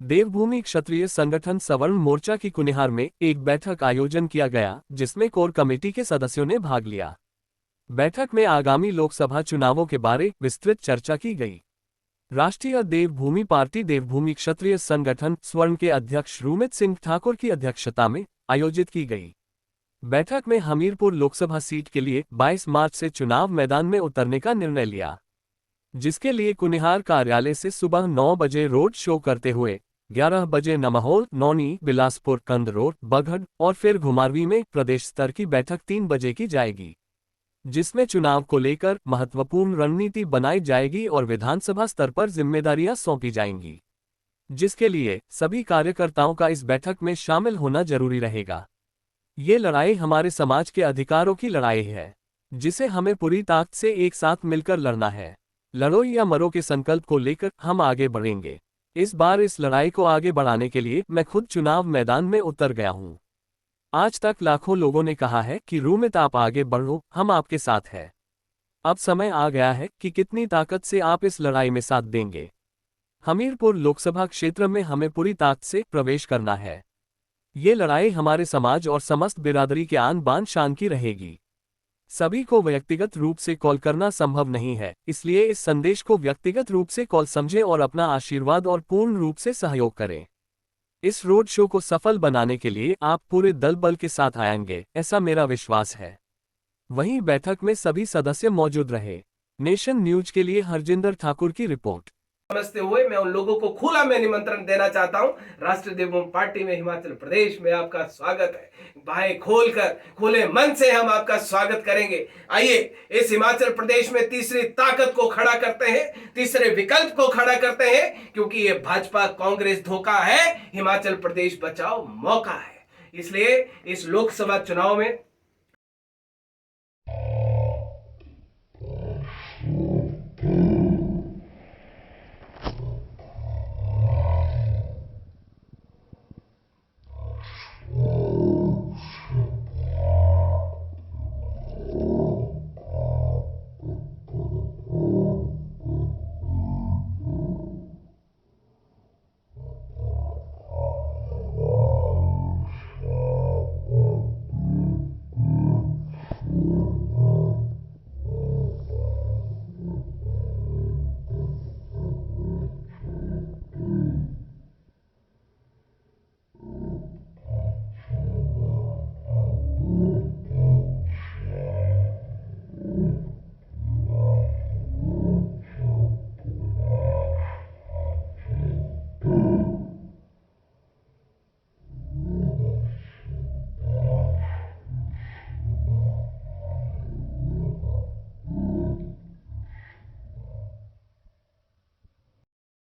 देवभूमि क्षत्रिय संगठन सवर्ण मोर्चा की कुनिहार में एक बैठक आयोजन किया गया, जिसमें कोर कमेटी के सदस्यों ने भाग लिया। बैठक में आगामी लोकसभा चुनावों के बारे विस्तृत चर्चा की गई। राष्ट्रीय देवभूमि पार्टी देवभूमि क्षत्रिय संगठन स्वर्ण के अध्यक्ष रूमित सिंह ठाकुर की अध्यक्षता में आयोजित की गई। बैठक में हमीरपुर लोकसभा सीट के लिए 22 मार्च से चुनाव मैदान में उतरने का निर्णय लिया, जिसके लिए कुनिहार कार्यालय से सुबह 9 बजे रोड शो करते हुए 11 बजे नमहोल, नौनी, बिलासपुर, कंद रोड, बघड़ और फिर घुमारवी में प्रदेश स्तर की बैठक 3 बजे की जाएगी, जिसमें चुनाव को लेकर महत्वपूर्ण रणनीति बनाई जाएगी और विधानसभा स्तर पर जिम्मेदारियां सौंपी जाएंगी, जिसके लिए सभी कार्यकर्ताओं का इस बैठक में शामिल होना जरूरी रहेगा। ये लड़ाई हमारे समाज के अधिकारों की लड़ाई है, जिसे हमें पूरी ताकत से एक साथ मिलकर लड़ना है। लड़ो या मरो के संकल्प को लेकर हम आगे बढ़ेंगे। इस बार इस लड़ाई को आगे बढ़ाने के लिए मैं खुद चुनाव मैदान में उतर गया हूं। आज तक लाखों लोगों ने कहा है कि रूमित आप आगे बढ़ो, हम आपके साथ हैं। अब समय आ गया है कि कितनी ताकत से आप इस लड़ाई में साथ देंगे। हमीरपुर लोकसभा क्षेत्र में हमें पूरी ताकत से प्रवेश करना है। ये लड़ाई हमारे समाज और समस्त बिरादरी के आन बान शान की रहेगी। सभी को व्यक्तिगत रूप से कॉल करना संभव नहीं है, इसलिए इस संदेश को व्यक्तिगत रूप से कॉल समझें और अपना आशीर्वाद और पूर्ण रूप से सहयोग करें। इस रोड शो को सफल बनाने के लिए आप पूरे दल बल के साथ आएंगे, ऐसा मेरा विश्वास है। वहीं बैठक में सभी सदस्य मौजूद रहे। नेशन न्यूज के लिए हरजिंदर ठाकुर की रिपोर्ट। समझते हुए मैं उन लोगों को खुला में निमंत्रण देना चाहता हूं। राष्ट्रीय देवभूमि पार्टी में हिमाचल प्रदेश में आपका स्वागत है। भाई खोलकर खुले मन से हम आपका स्वागत करेंगे। आइए इस हिमाचल प्रदेश में तीसरी ताकत को खड़ा करते हैं, तीसरे विकल्प को खड़ा करते हैं, क्योंकि ये भाजपा कांग्रेस धोखा है, हिमाचल प्रदेश बचाओ मौका है। इसलिए इस लोकसभा चुनाव में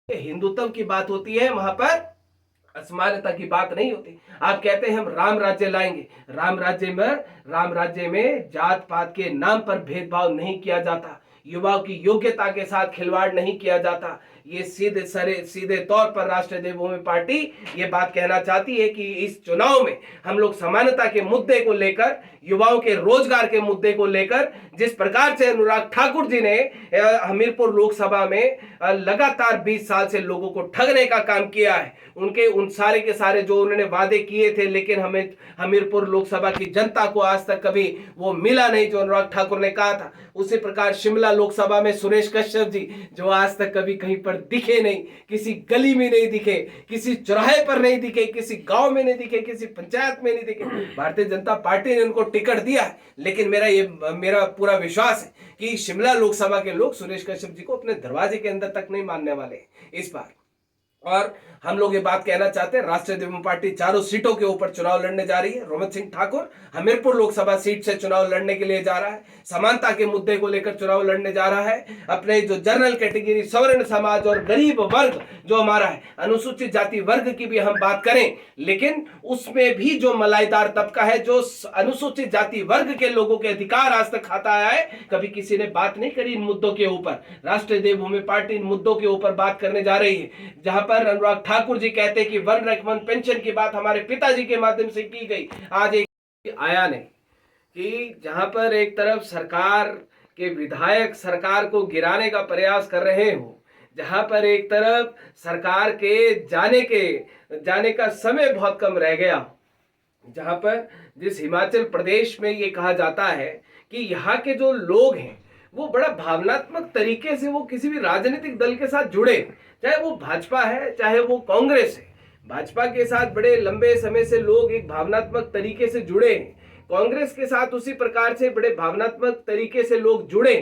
हिंदुत्व की बात होती है, वहां पर असमानता की बात नहीं होती। आप कहते हैं हम राम राज्य लाएंगे। राम राज्य में जात पात के नाम पर भेदभाव नहीं किया जाता, युवाओं की योग्यता के साथ खिलवाड़ नहीं किया जाता। ये सीधे तौर पर राष्ट्रीय देवभूमि पार्टी ये बात कहना चाहती है कि इस चुनाव में हम लोग समानता के मुद्दे को लेकर, युवाओं के रोजगार के मुद्दे को लेकर, जिस प्रकार से अनुराग ठाकुर जी ने हमीरपुर लोकसभा में लगातार 20 साल से लोगों को ठगने का काम किया है, उनके उन सारे के सारे जो उन्होंने वादे किए थे, लेकिन हमें हमीरपुर लोकसभा की जनता को आज तक कभी वो मिला नहीं जो अनुराग ठाकुर ने कहा था। उसी प्रकार शिमला लोकसभा में सुरेश कश्यप जी, जो आज तक कभी कहीं पर दिखे नहीं, किसी गली में नहीं दिखे, किसी चौराहे पर नहीं दिखे, किसी गांव में नहीं दिखे, किसी पंचायत में नहीं दिखे। भारतीय जनता पार्टी ने उनको टिकट दिया है, लेकिन मेरा पूरा विश्वास है कि शिमला लोकसभा के लोग सुरेश कश्यप जी को अपने दरवाजे के अंदर तक नहीं मानने वाले इस बार। और हम लोग ये बात कहना चाहते हैं, राष्ट्रीय देवभूमि पार्टी चारों सीटों के ऊपर चुनाव लड़ने जा रही है। रूमित सिंह ठाकुर हमीरपुर लोकसभा सीट से चुनाव लड़ने के लिए जा रहा है, समानता के मुद्दे को लेकर चुनाव लड़ने जा रहा है। अपने जो जनरल कैटेगरी, सवर्ण समाज और गरीब वर्ग जो हमारा है, अनुसूचित जाति वर्ग की भी हम बात करें, लेकिन उसमें भी जो मलाईदार तबका है, जो अनुसूचित जाति वर्ग के लोगों के अधिकार आज तक खाता आया है, कभी किसी ने बात नहीं करी इन मुद्दों के ऊपर। राष्ट्रीय देवभूमि पार्टी इन मुद्दों के ऊपर बात करने जा रही है, जहां पर अनुराग ठाकुर जी कहते हैं कि वन रैंक वन पेंशन की बात हमारे पिताजी के माध्यम से की गई, आज एक आया नहीं। कि जहां पर एक तरफ सरकार के विधायक सरकार को गिराने का प्रयास कर रहे हो, जहां पर एक तरफ सरकार के जाने का समय बहुत कम रह गया, जहां पर जिस हिमाचल प्रदेश में ये कहा जाता है कि यहाँ के जो लोग हैं वो बड़ा भावनात्मक तरीके से वो किसी भी राजनीतिक दल के साथ जुड़े, चाहे वो भाजपा है चाहे वो कांग्रेस है। भाजपा के साथ बड़े लंबे समय से लोग एक भावनात्मक तरीके से जुड़े हैं, कांग्रेस के साथ उसी प्रकार से बड़े भावनात्मक तरीके से लोग जुड़े।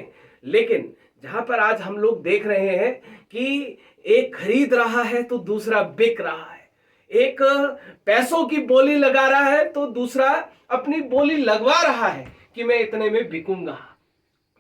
लेकिन जहां पर आज हम लोग देख रहे हैं कि एक खरीद रहा है तो दूसरा बिक रहा है, एक पैसों की बोली लगा रहा है तो दूसरा अपनी बोली लगवा रहा है कि मैं इतने में बिकूंगा,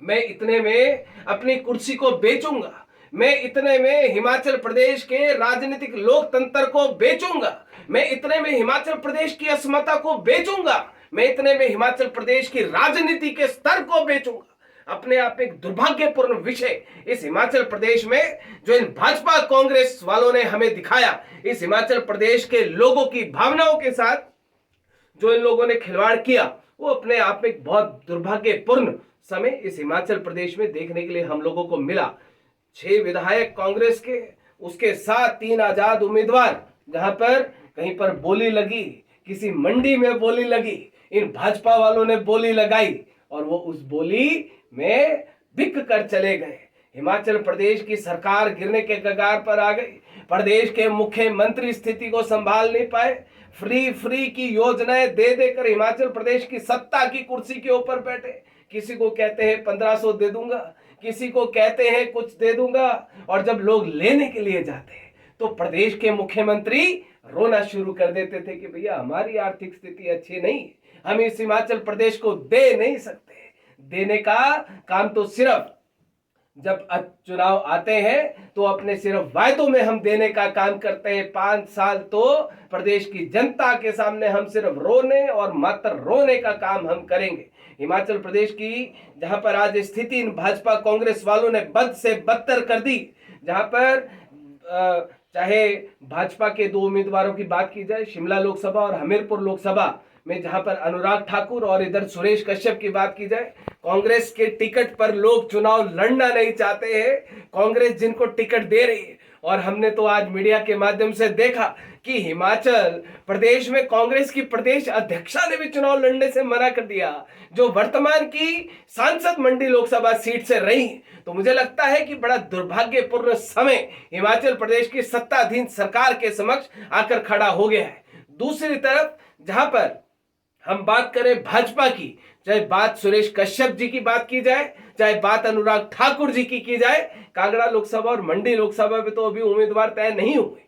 मैं इतने में अपनी कुर्सी को बेचूंगा, मैं इतने में हिमाचल प्रदेश के राजनीतिक लोकतंत्र को बेचूंगा, मैं इतने में हिमाचल प्रदेश की अस्मिता को बेचूंगा, मैं इतने में हिमाचल प्रदेश की राजनीति के स्तर को बेचूंगा। अपने आप एक दुर्भाग्यपूर्ण विषय इस हिमाचल प्रदेश में जो इन भाजपा कांग्रेस वालों ने हमें दिखाया, इस हिमाचल प्रदेश के लोगों की भावनाओं के साथ जो इन लोगों ने खिलवाड़ किया, वो अपने आप में एक बहुत दुर्भाग्यपूर्ण समय इस हिमाचल प्रदेश में देखने के लिए हम लोगों को मिला। 6 विधायक कांग्रेस के, उसके साथ 3 आजाद उम्मीदवार, जहां पर कहीं पर बोली लगी, किसी मंडी में बोली लगी, इन भाजपा वालों ने बोली लगाई और वो उस बोली में बिक कर चले गए। हिमाचल प्रदेश की सरकार गिरने के कगार पर आ गई, प्रदेश के मुख्यमंत्री स्थिति को संभाल नहीं पाए, फ्री की योजनाएं दे देकर हिमाचल प्रदेश की सत्ता की कुर्सी के ऊपर बैठे। किसी को कहते हैं 1500 दे दूंगा, किसी को कहते हैं कुछ दे दूंगा, और जब लोग लेने के लिए जाते हैं तो प्रदेश के मुख्यमंत्री रोना शुरू कर देते थे कि भैया हमारी आर्थिक स्थिति अच्छी नहीं, हम इस हिमाचल प्रदेश को दे नहीं सकते। देने का काम तो सिर्फ जब चुनाव आते हैं तो अपने सिर्फ वायदों में हम देने का काम करते हैं। 5 साल तो प्रदेश की जनता के सामने हम सिर्फ रोने और मात्र रोने का काम हम करेंगे। हिमाचल प्रदेश की जहां पर आज स्थिति इन भाजपा कांग्रेस वालों ने बद से बदतर कर दी, जहां पर चाहे भाजपा के 2 उम्मीदवारों की बात की जाए, शिमला लोकसभा और हमीरपुर लोकसभा में जहां पर अनुराग ठाकुर और इधर सुरेश कश्यप की बात की जाए, कांग्रेस के टिकट पर लोग चुनाव लड़ना नहीं चाहते हैं, कांग्रेस जिनको टिकट दे रही है। और हमने तो आज मीडिया के माध्यम से देखा कि हिमाचल प्रदेश में कांग्रेस की प्रदेश अध्यक्षा ने भी चुनाव लड़ने से मना कर दिया, जो वर्तमान की सांसद मंडी लोकसभा सीट से रही। तो मुझे लगता है कि बड़ा दुर्भाग्यपूर्ण समय हिमाचल प्रदेश की सत्ताधीन सरकार के समक्ष आकर खड़ा हो गया है। दूसरी तरफ जहां पर हम बात करें भाजपा की, चाहे बात सुरेश कश्यप जी की बात की जाए, चाहे बात अनुराग ठाकुर जी की जाए, कांगड़ा लोकसभा और मंडी लोकसभा में तो अभी उम्मीदवार तय नहीं हुए।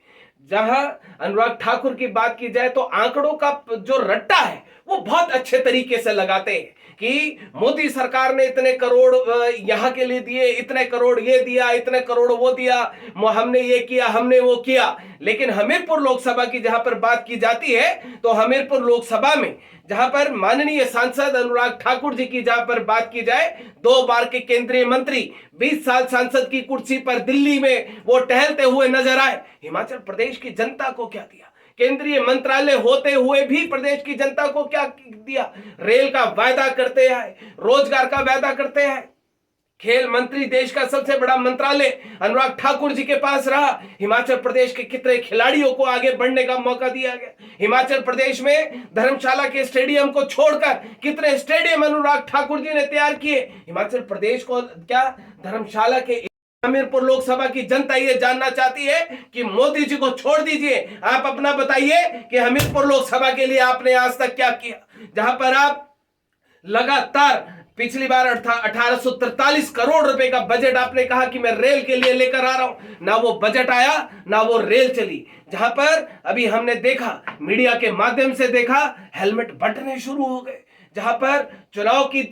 जहां अनुराग ठाकुर की बात की जाए तो आंकड़ों का जो रट्टा है वो बहुत अच्छे तरीके से लगाते हैं कि मोदी सरकार ने इतने करोड़ यहां के लिए दिए, इतने करोड़ ये दिया, इतने करोड़ वो दिया, हमने ये किया, हमने वो किया। लेकिन हमीरपुर लोकसभा की जहां पर बात की जाती है तो हमीरपुर लोकसभा में जहां पर माननीय सांसद अनुराग ठाकुर जी की जहां पर बात की जाए, 2 बार के केंद्रीय मंत्री, 20 साल सांसद की कुर्सी पर दिल्ली में वो टहलते हुए नजर आए। हिमाचल प्रदेश की जनता को क्या दिया? केंद्रीय मंत्रालय होते हुए भी प्रदेश की जनता को क्या दिया? रेल का वायदा करते हैं, रोजगार का वायदा करते हैं, खेल मंत्री, देश का सबसे बड़ा मंत्रालय अनुराग ठाकुर जी के पास रहा। हिमाचल प्रदेश के कितने खिलाड़ियों को आगे बढ़ने का मौका दिया गया। हिमाचल प्रदेश में धर्मशाला के स्टेडियम को छोड़कर कितने स्टेडियम अनुराग ठाकुर जी ने तैयार किए। हिमाचल प्रदेश को क्या धर्मशाला के हमीरपुर लोकसभा की जनता ये जानना चाहती है कि मोदी जी को छोड़ दीजिए, आप अपना बताइए कि हमीरपुर लोकसभा के लिए आपने आज तक क्या किया, जहां पर आप लगातार पिछली बार 1843 करोड़ रुपए का बजट आपने कहा कि मैं रेल के लिए लेकर आ रहा हूं, ना वो बजट आया ना वो रेल चली। जहां पर अभी हमने देखा, मीडिया के माध्यम से देखा, हेलमेट बंटने शुरू हो गए। जहां पर चुनाव की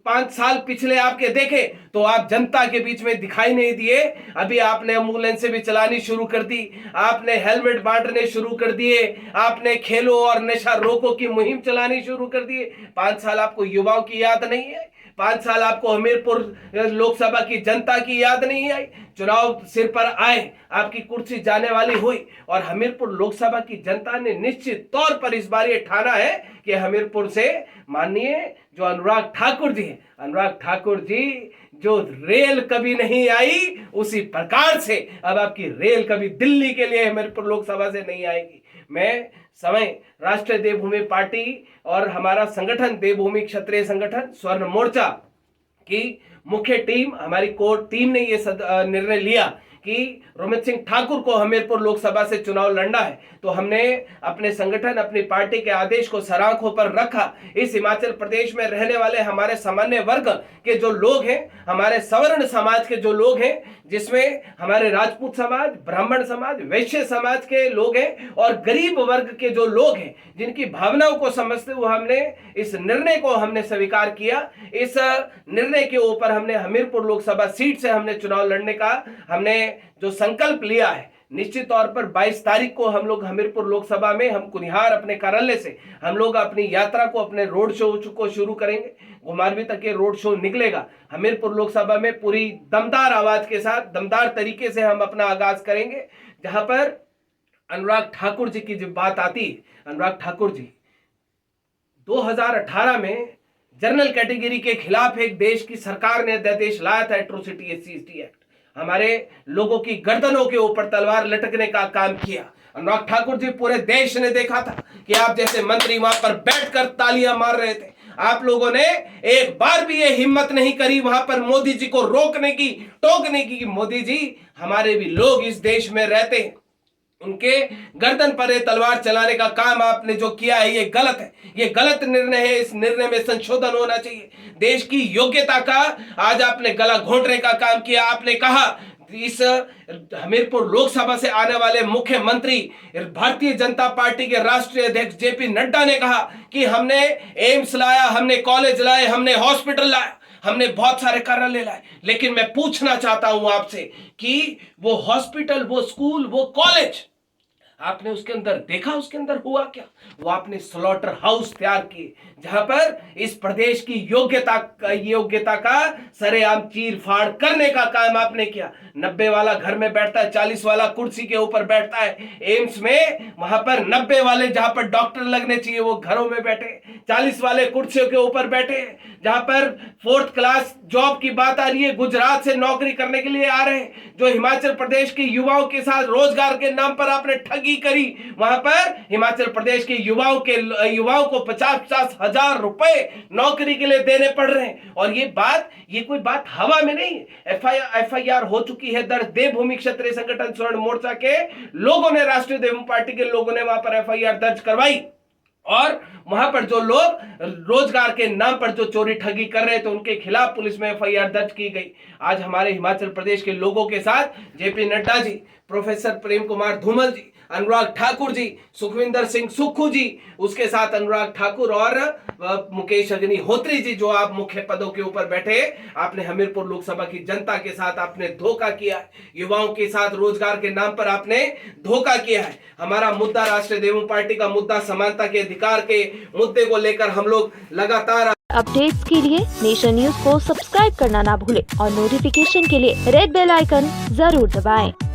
5 साल पिछले आपके देखे तो आप जनता के बीच में दिखाई नहीं दिए। अभी आपने एम्बुलेंस भी चलानी शुरू कर दी, आपने हेलमेट बांटने शुरू कर दिए, आपने खेलो और नशा रोको की मुहिम चलानी शुरू कर दी। 5 साल आपको युवाओं की याद नहीं है? 5 साल आपको हमीरपुर लोकसभा की जनता की याद नहीं आई? चुनाव सिर पर आए, आपकी कुर्सी जाने वाली हुई और हमीरपुर लोकसभा की जनता ने निश्चित तौर पर इस बार ये ठाना है कि हमीरपुर से माननीय जो अनुराग ठाकुर जी हैं, अनुराग ठाकुर जी जो रेल कभी नहीं आई उसी प्रकार से अब आपकी रेल कभी दिल्ली के लिए हमीरपुर लोकसभा से नहीं आएगी। मैं समय राष्ट्रीय देवभूमि पार्टी और हमारा संगठन देवभूमि क्षत्रिय संगठन स्वर्ण मोर्चा की मुख्य टीम, हमारी कोर टीम ने ये निर्णय लिया कि रोमित सिंह ठाकुर को हमीरपुर लोकसभा से चुनाव लड़ना है, तो हमने अपने संगठन अपनी पार्टी के आदेश को सर आंखों पर रखा। इस हिमाचल प्रदेश में रहने वाले हमारे सामान्य वर्ग के जो लोग हैं, हमारे सवर्ण समाज के जो लोग हैं, जिसमें हमारे राजपूत समाज, ब्राह्मण समाज, वैश्य समाज के लोग हैं और गरीब वर्ग के जो लोग हैं, जिनकी भावनाओं को समझते हुए हमने इस निर्णय को हमने स्वीकार किया। इस निर्णय के ऊपर हमने हमीरपुर लोकसभा सीट से हमने चुनाव लड़ने का हमने जो संकल्प लिया है। निश्चित तौर पर 22 तारीख को हम लोग हमीरपुर लोकसभा में हम कुनिहार अपने कार्यालय से हम लोग अपनी यात्रा को, अपने रोड शो को शुरू करेंगे। घुमारवीं तक ये रोड शो निकलेगा। हमीरपुर लोकसभा में पूरी दमदार आवाज के साथ, दमदार तरीके से हम अपना आगाज करेंगे। जहां पर अनुराग ठाकुर जी की जब बात आती है, अनुराग ठाकुर जी 2018 में जनरल कैटेगरी के खिलाफ एक देश की सरकार ने अध्यादेश लाया था, एट्रोसिटी SC/ST एक्ट। हमारे लोगों की गर्दनों के ऊपर तलवार लटकने का काम किया। अनुराग ठाकुर जी, पूरे देश ने देखा था कि आप जैसे मंत्री वहां पर बैठकर तालियां मार रहे थे। आप लोगों ने एक बार भी ये हिम्मत नहीं करी वहां पर मोदी जी को रोकने की, टोकने की। मोदी जी, हमारे भी लोग इस देश में रहते हैं, उनके गर्दन पर तलवार चलाने का काम आपने जो किया है ये गलत है, ये गलत निर्णय है। इस निर्णय में संशोधन होना चाहिए। देश की योग्यता का आज आपने गला घोंटने का काम किया। आपने कहा इस हमीरपुर लोकसभा से आने वाले मुख्यमंत्री, भारतीय जनता पार्टी के राष्ट्रीय अध्यक्ष JP नड्डा ने कहा कि हमने एम्स लाया, हमने कॉलेज लाए, हमने हॉस्पिटल लाया, हमने बहुत सारे कार्यालय लाए। लेकिन मैं पूछना चाहता हूं आपसे कि वो हॉस्पिटल, वो स्कूल, वो कॉलेज आपने उसके अंदर देखा, उसके अंदर हुआ क्या? वो आपने स्लॉटर हाउस तैयार किए, जहां पर इस प्रदेश की योग्यता का सरेआम चीर फाड़ करने का काम आपने किया। 90 वाला घर में बैठता है, 40 वाला कुर्सी के ऊपर बैठता है। एम्स में वहां पर 90 वाले जहां पर डॉक्टर लगने चाहिए वो घरों में बैठे, 40 वाले कुर्सियों के ऊपर बैठे। जहां पर 4th क्लास जॉब की बात आ रही है, गुजरात से नौकरी करने के लिए आ रहे हैं। जो हिमाचल प्रदेश के युवाओं के साथ रोजगार के नाम पर आपने ठगी करी, वहां पर हिमाचल प्रदेश के युवाओं को 50-50 हजार रुपए नौकरी के लिए देने पड़ रहे हैं। और ये कोई बात हवा में नहीं है। FIR हो चुकी है दर्ज। देवभूमि क्षत्रिय संगठन स्वर्ण मोर्चा के लोगों ने, राष्ट्रीय देवभूमि पार्टी के लोगों ने वहां पर FIR दर्ज करवाई और वहां पर जो लोग रोजगार के नाम पर जो चोरी ठगी कर रहे थे उनके खिलाफ पुलिस में FIR दर्ज की गई। आज हमारे हिमाचल प्रदेश के लोगों के साथ JP नड्डा जी, प्रोफेसर प्रेम कुमार धूमल जी, अनुराग ठाकुर जी, सुखविंदर सिंह सुक्खू जी, उसके साथ अनुराग ठाकुर और मुकेश अग्निहोत्री जी, जो आप मुख्य पदों के ऊपर बैठे, आपने हमीरपुर लोकसभा की जनता के साथ आपने धोखा किया है। युवाओं के साथ रोजगार के नाम पर आपने धोखा किया है। हमारा मुद्दा, राष्ट्रीय देवभूमि पार्टी का मुद्दा, समानता के अधिकार के मुद्दे को लेकर हम लोग लगातार अपडेट्स के लिए नेशन न्यूज को सब्सक्राइब करना ना भूलें और नोटिफिकेशन के लिए रेड बेल आइकन जरूर दबाएं।